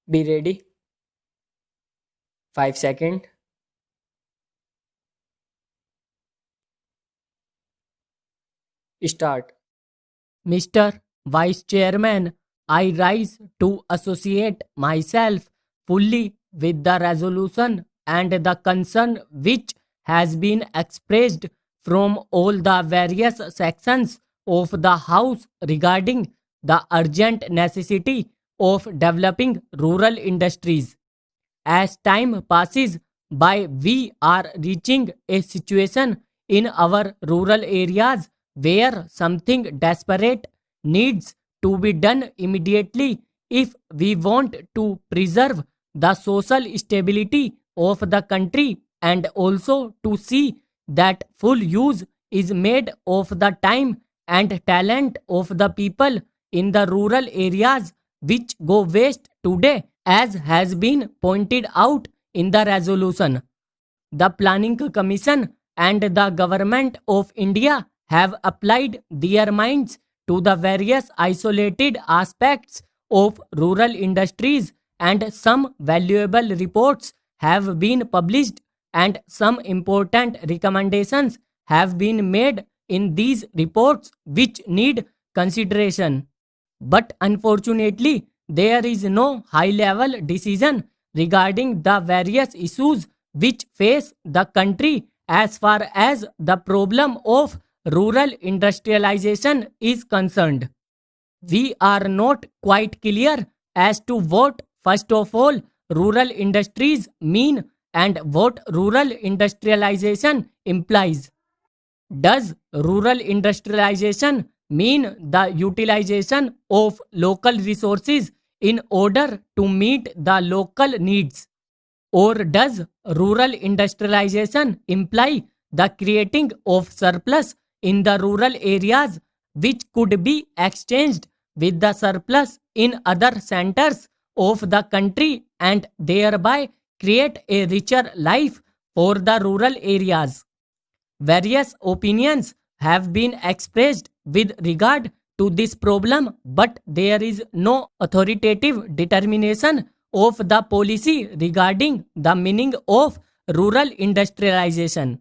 Be ready. 5 seconds. Start. Mr. Vice Chairman, I rise to associate myself fully with the resolution and the concern which has been expressed from all the various sections of the House regarding the urgent necessity of developing rural industries. As time passes by, we are reaching a situation in our rural areas where something desperate needs to be done immediately if we want to preserve the social stability of the country and also to see that full use is made of the time and talent of the people in the rural areas which go waste today, as has been pointed out in the resolution. The Planning Commission and the Government of India have applied their minds to the various isolated aspects of rural industries, and some valuable reports have been published and some important recommendations have been made in these reports which need consideration. But unfortunately, there is no high level decision regarding the various issues which face the country as far as the problem of rural industrialization is concerned. We are not quite clear as to what, first of all, rural industries mean and what rural industrialization implies. Does rural industrialization mean the utilization of local resources in order to meet the local needs? Or does rural industrialization imply the creating of surplus in the rural areas which could be exchanged with the surplus in other centers of the country and thereby create a richer life for the rural areas? Various opinions have been expressed with regard to this problem, but there is no authoritative determination of the policy regarding the meaning of rural industrialization.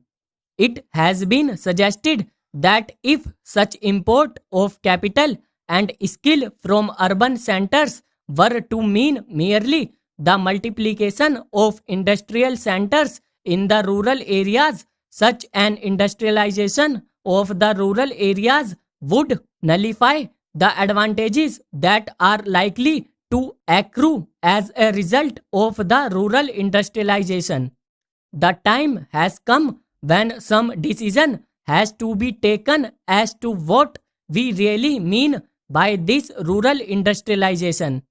It has been suggested that if such import of capital and skill from urban centers were to mean merely the multiplication of industrial centers in the rural areas, such an industrialization of the rural areas would nullify the advantages that are likely to accrue as a result of the rural industrialization. The time has come when some decision has to be taken as to what we really mean by this rural industrialization.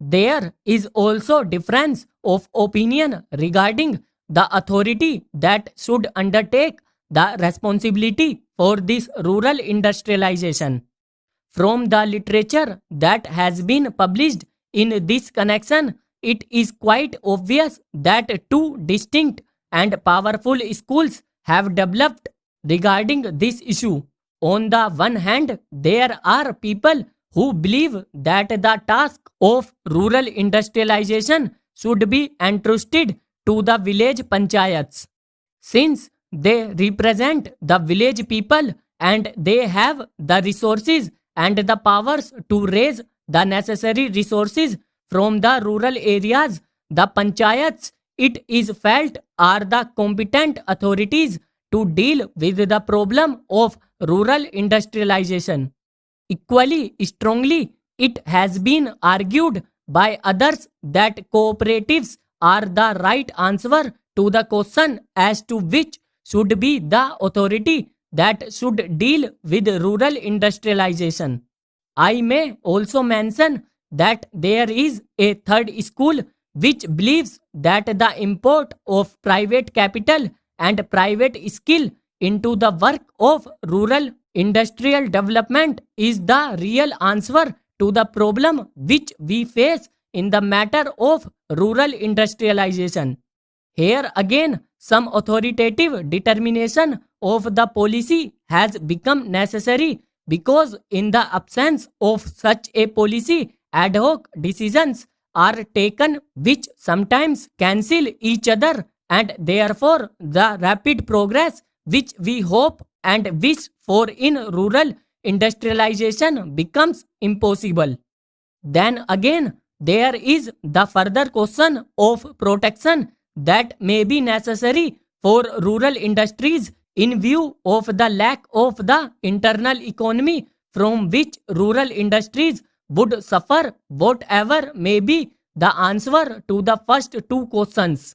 There is also difference of opinion regarding the authority that should undertake the responsibility for this rural industrialization. From the literature that has been published in this connection, it is quite obvious that two distinct and powerful schools have developed regarding this issue. On the one hand, there are people who believe that the task of rural industrialization should be entrusted to the village panchayats, since they represent the village people and they have the resources and the powers to raise the necessary resources from the rural areas. The panchayats, it is felt, are the competent authorities to deal with the problem of rural industrialization. Equally strongly, it has been argued by others that cooperatives are the right answer to the question as to which should be the authority that should deal with rural industrialization. I may also mention that there is a third school which believes that the import of private capital and private skill into the work of rural industrial development is the real answer to the problem which we face in the matter of rural industrialization. Here again, some authoritative determination of the policy has become necessary because, in the absence of such a policy, ad hoc decisions are taken which sometimes cancel each other, and therefore the rapid progress which we hope and wish for in rural industrialization becomes impossible. Then again, there is the further question of protection that may be necessary for rural industries in view of the lack of the internal economy from which rural industries would suffer, whatever may be the answer to the first two questions.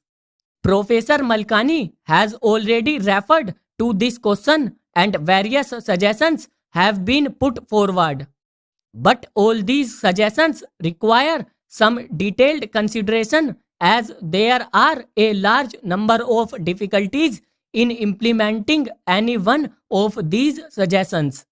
Professor Malkani has already referred to this question and various suggestions have been put forward. But all these suggestions require some detailed consideration as there are a large number of difficulties in implementing any one of these suggestions.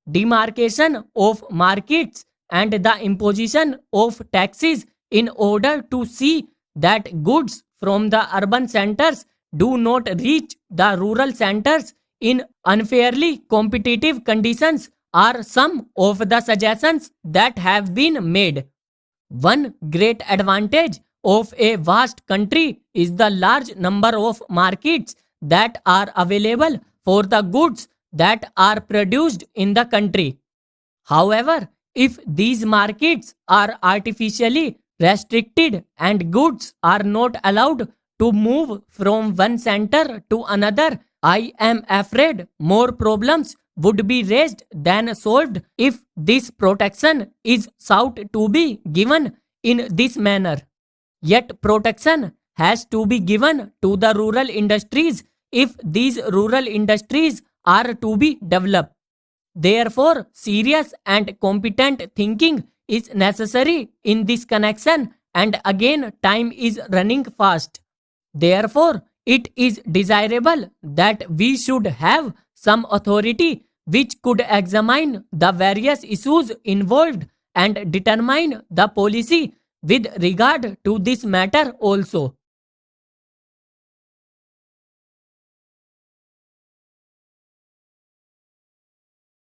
Demarcation of markets and the imposition of taxes in order to see that goods from the urban centers do not reach the rural centers in unfairly competitive conditions are some of the suggestions that have been made. One great advantage of a vast country is the large number of markets that are available for the goods that are produced in the country. However, if these markets are artificially restricted and goods are not allowed to move from one center to another, I am afraid more problems would be raised than solved if this protection is sought to be given in this manner. Yet protection has to be given to the rural industries if these rural industries are to be developed. Therefore, serious and competent thinking is necessary in this connection, and again time is running fast. Therefore, it is desirable that we should have some authority which could examine the various issues involved and determine the policy with regard to this matter also.